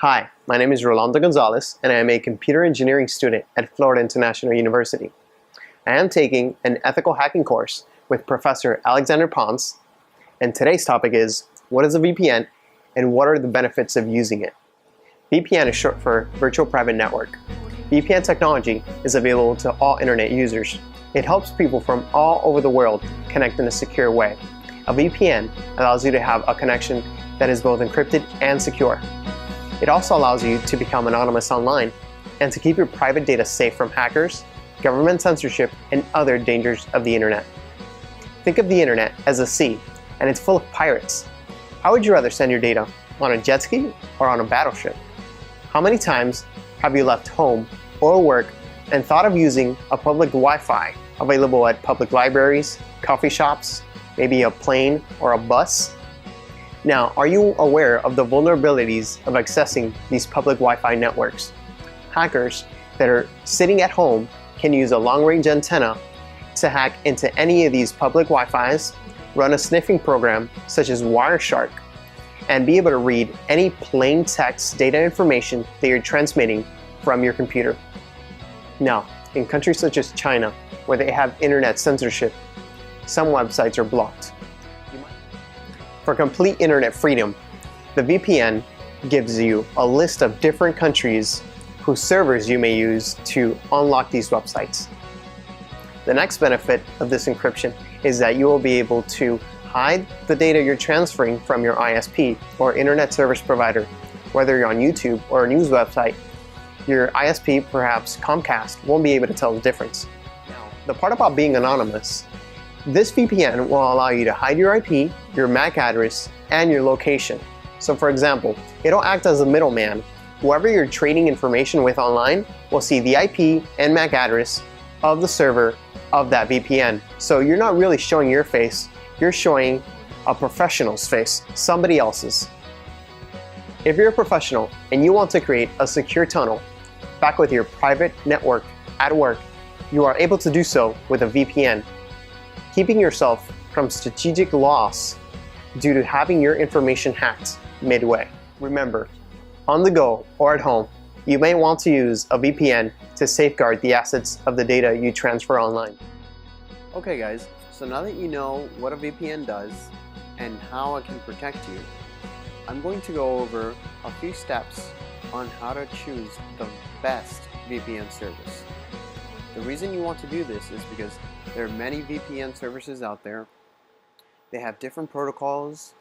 Hi, my name is Rolando Gonzalez, and I am a computer engineering student at Florida International University. I am taking an ethical hacking course with Professor Alexander Pons, and today's topic is, what is a VPN and what are the benefits of using it? VPN is short for Virtual Private Network. VPN technology is available to all internet users. It helps people from all over the world connect in a secure way. A VPN allows you to have a connection that is both encrypted and secure. It also allows you to become anonymous online and to keep your private data safe from hackers, government censorship, and other dangers of the internet. Think of the internet as a sea, and it's full of pirates. How would you rather send your data? On a jet ski or on a battleship? How many times have you left home or work and thought of using a public Wi-Fi available at public libraries, coffee shops, maybe a plane or a bus? Now, are you aware of the vulnerabilities of accessing these public Wi-Fi networks? Hackers that are sitting at home can use a long-range antenna to hack into any of these public Wi-Fis, run a sniffing program such as Wireshark, and be able to read any plain text data information that you're transmitting from your computer. Now, in countries such as China, where they have internet censorship, some websites are blocked. For complete internet freedom, the VPN gives you a list of different countries whose servers you may use to unlock these websites. The next benefit of this encryption is that you will be able to hide the data you're transferring from your ISP or internet service provider, whether you're on YouTube or a news website. Your ISP, perhaps Comcast, won't be able to tell the difference. Now, the part about being anonymous, this VPN will allow you to hide your IP, your MAC address, and your location. So for example, it'll act as a middleman. Whoever you're trading information with online will see the IP and MAC address of the server of that VPN. So you're not really showing your face, you're showing a professional's face, somebody else's. If you're a professional and you want to create a secure tunnel back with your private network at work, you are able to do so with a VPN, keeping yourself from strategic loss due to having your information hacked midway. Remember, on the go or at home, you may want to use a VPN to safeguard the assets of the data you transfer online. Okay guys, so now that you know what a VPN does and how it can protect you, I'm going to go over a few steps on how to choose the best VPN service. The reason you want to do this is because there are many VPN services out there. They have different protocols,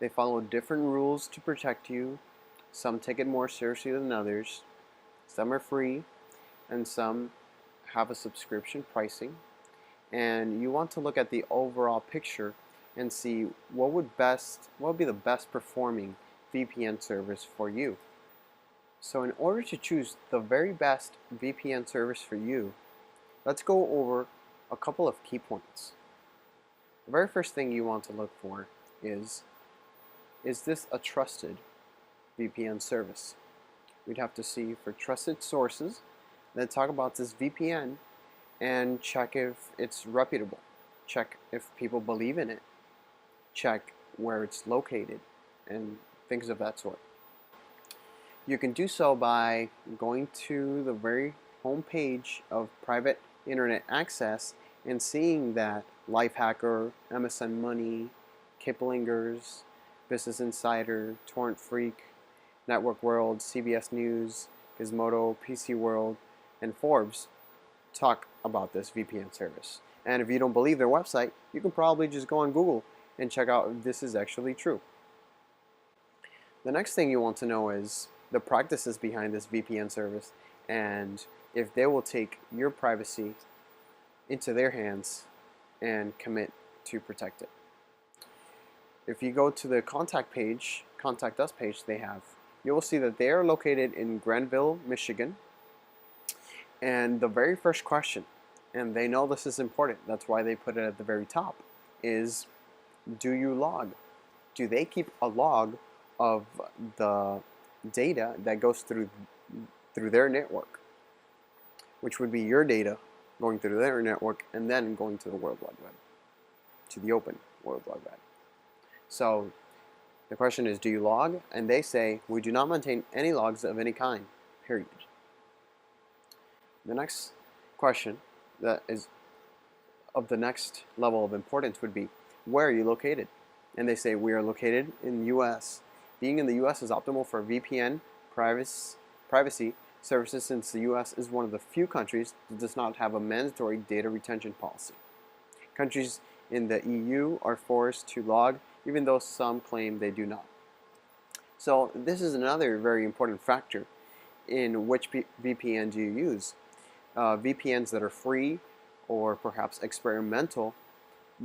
they follow different rules to protect you. Some take it more seriously than others. Some are free and some have a subscription pricing. And you want to look at the overall picture and see what would be the best performing VPN service for you. So in order to choose the very best VPN service for you, let's go over a couple of key points. The very first thing you want to look for is this a trusted VPN service? We'd have to see for trusted sources, then talk about this VPN and check if it's reputable. Check if people believe in it. Check where it's located and things of that sort. You can do so by going to the very home page of private internet access and seeing that Lifehacker, MSN Money, Kiplinger's, Business Insider, Torrent Freak, Network World, CBS News, Gizmodo, PC World, and Forbes talk about this VPN service. And if you don't believe their website, you can probably just go on Google and check out if this is actually true. The next thing you want to know is the practices behind this VPN service and if they will take your privacy into their hands and commit to protect it. If you go to the contact us page they have, you will see that they are located in Granville, Michigan. And the very first question, and they know this is important, that's why they put it at the very top, is do you log? Do they keep a log of the data that goes through their network, which would be your data going through their network and then going to the World Wide Web, to the open World Wide Web. So The question is, do you log? And they say, we do not maintain any logs of any kind, period. The next question that is of the next level of importance would be, where are you located? And they say, we are located in the US. Being in the US is optimal for VPN privacy services, since the US is one of the few countries that does not have a mandatory data retention policy. Countries in the EU are forced to log, even though some claim they do not. So this is another very important factor in which VPN do you use. VPNs that are free or perhaps experimental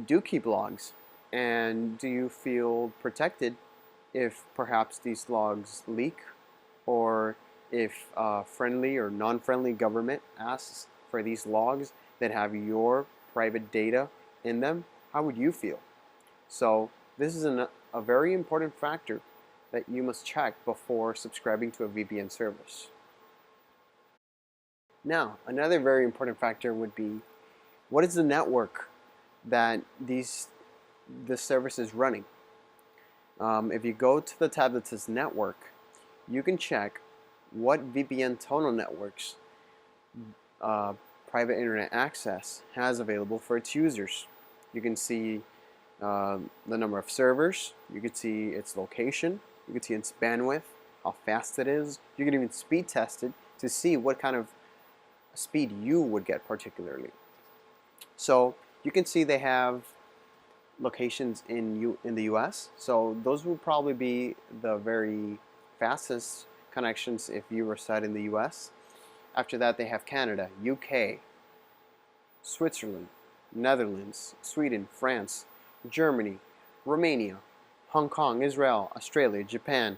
do keep logs. And do you feel protected if perhaps these logs leak, or if a friendly or non-friendly government asks for these logs that have your private data in them? How would you feel? So this is a very important factor that you must check before subscribing to a VPN service. Now, another very important factor would be, what is the network that this service is running? If you go to the tab that says network, you can check what VPN tonal networks private internet access has available for its users. You can see the number of servers, you can see its location, you can see its bandwidth, how fast it is. You can even speed test it to see what kind of speed you would get particularly. So you can see they have locations in the US, so those would probably be the very fastest connections if you reside in the US. After that, they have Canada, UK, Switzerland, Netherlands, Sweden, France, Germany, Romania, Hong Kong, Israel, Australia, Japan,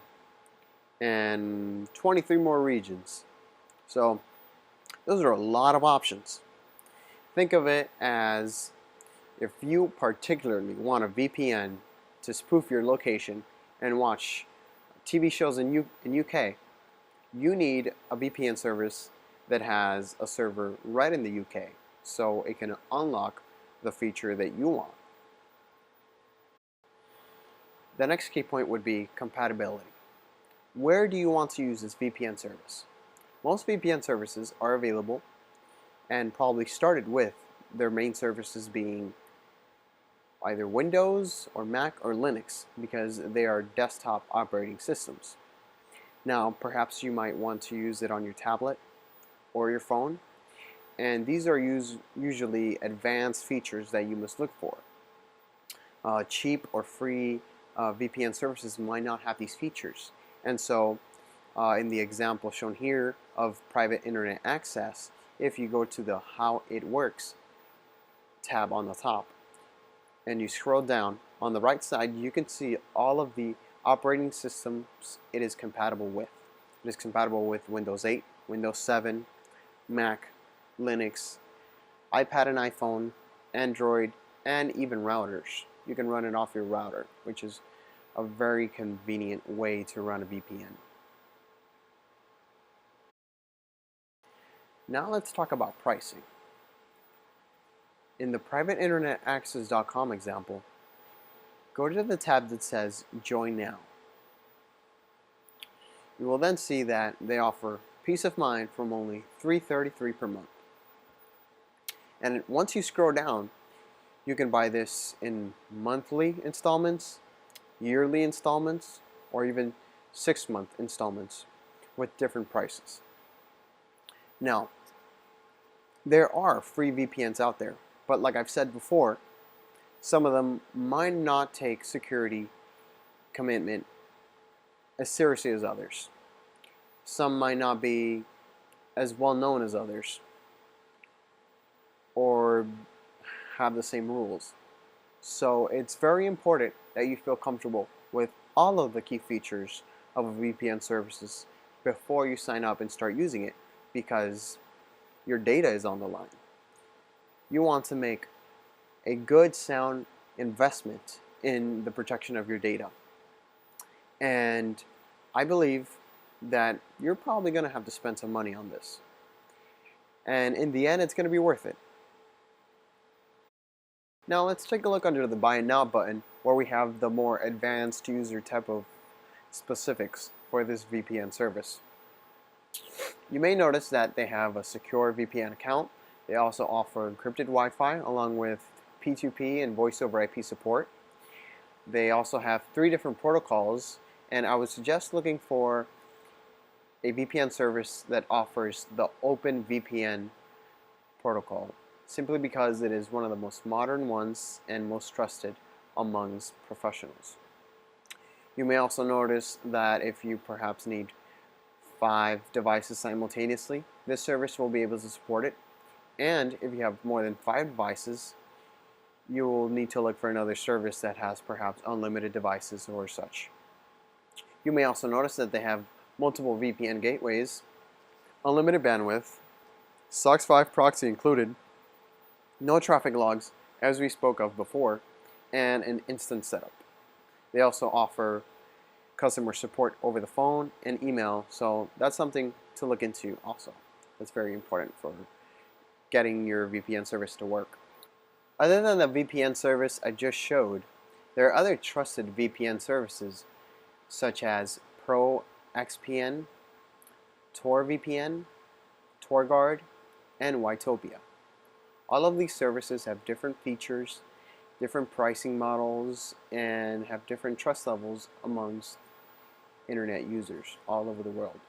and 23 more regions. So those are a lot of options. Think of it as, if you particularly want a VPN to spoof your location and watch TV shows in UK, you need a VPN service that has a server right in the UK, so it can unlock the feature that you want. The next key point would be compatibility. Where do you want to use this VPN service? Most VPN services are available and probably started with their main services being either Windows or Mac or Linux, because they are desktop operating systems. Now, perhaps you might want to use it on your tablet or your phone, and these are usually advanced features that you must look for. Cheap or free VPN services might not have these features, and so in the example shown here of private internet access, if you go to the How It Works tab on the top and you scroll down, on the right side you can see all of the operating systems it is compatible with. It is compatible with Windows 8, Windows 7, Mac, Linux, iPad and iPhone, Android, and even routers. You can run it off your router, which is a very convenient way to run a VPN. Now let's talk about pricing. In the privateinternetaccess.com example, go to the tab that says Join Now. You will then see that they offer peace of mind from only $3.33 per month. And once you scroll down, you can buy this in monthly installments, yearly installments, or even 6-month installments with different prices. Now, there are free VPNs out there, but like I've said before, some of them might not take security commitment as seriously as others. Some might not be as well known as others, or have the same rules. So it's very important that you feel comfortable with all of the key features of a VPN services before you sign up and start using it, because your data is on the line. You want to make a good, sound investment in the protection of your data. And I believe that you're probably going to have to spend some money on this. And in the end, it's going to be worth it. Now let's take a look under the Buy Now button where we have the more advanced user type of specifics for this VPN service. You may notice that they have a secure VPN account. They also offer encrypted Wi-Fi along with P2P and voice over IP support. They also have 3 different protocols, and I would suggest looking for a VPN service that offers the Open VPN protocol, simply because it is one of the most modern ones and most trusted amongst professionals. You may also notice that if you perhaps need 5 devices simultaneously, this service will be able to support it. And if you have more than 5 devices, you will need to look for another service that has perhaps unlimited devices or such. You may also notice that they have multiple VPN gateways, unlimited bandwidth, SOCKS 5 proxy included, no traffic logs as we spoke of before, and an instant setup. They also offer customer support over the phone and email, so that's something to look into also. That's very important for getting your VPN service to work. Other than the VPN service I just showed, there are other trusted VPN services such as ProXPN, TorVPN, TorGuard, and Ytopia. All of these services have different features, different pricing models, and have different trust levels amongst internet users all over the world.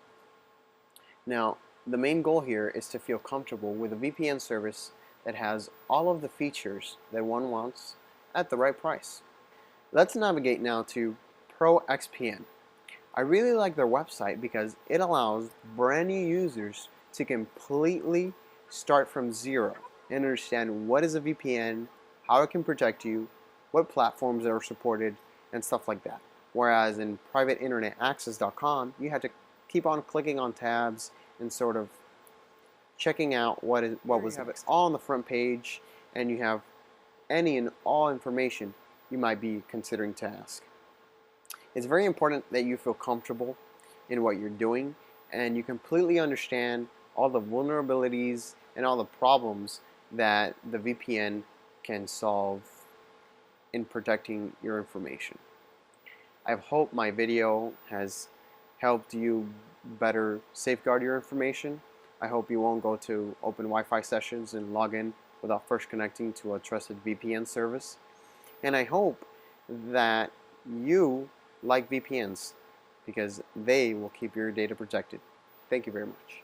Now, the main goal here is to feel comfortable with a VPN service that has all of the features that one wants at the right price. Let's navigate now to ProXPN. I really like their website because it allows brand new users to completely start from zero and understand what is a VPN, how it can protect you, what platforms are supported, and stuff like that. Whereas in privateinternetaccess.com, you had to keep on clicking on tabs and sort of checking out what was all on the front page, and you have any and all information you might be considering to ask. It's very important that you feel comfortable in what you're doing and you completely understand all the vulnerabilities and all the problems that the VPN can solve in protecting your information. I hope my video has helped you better safeguard your information. I hope you won't go to open Wi-Fi sessions and log in without first connecting to a trusted VPN service. And I hope that you like VPNs because they will keep your data protected. Thank you very much.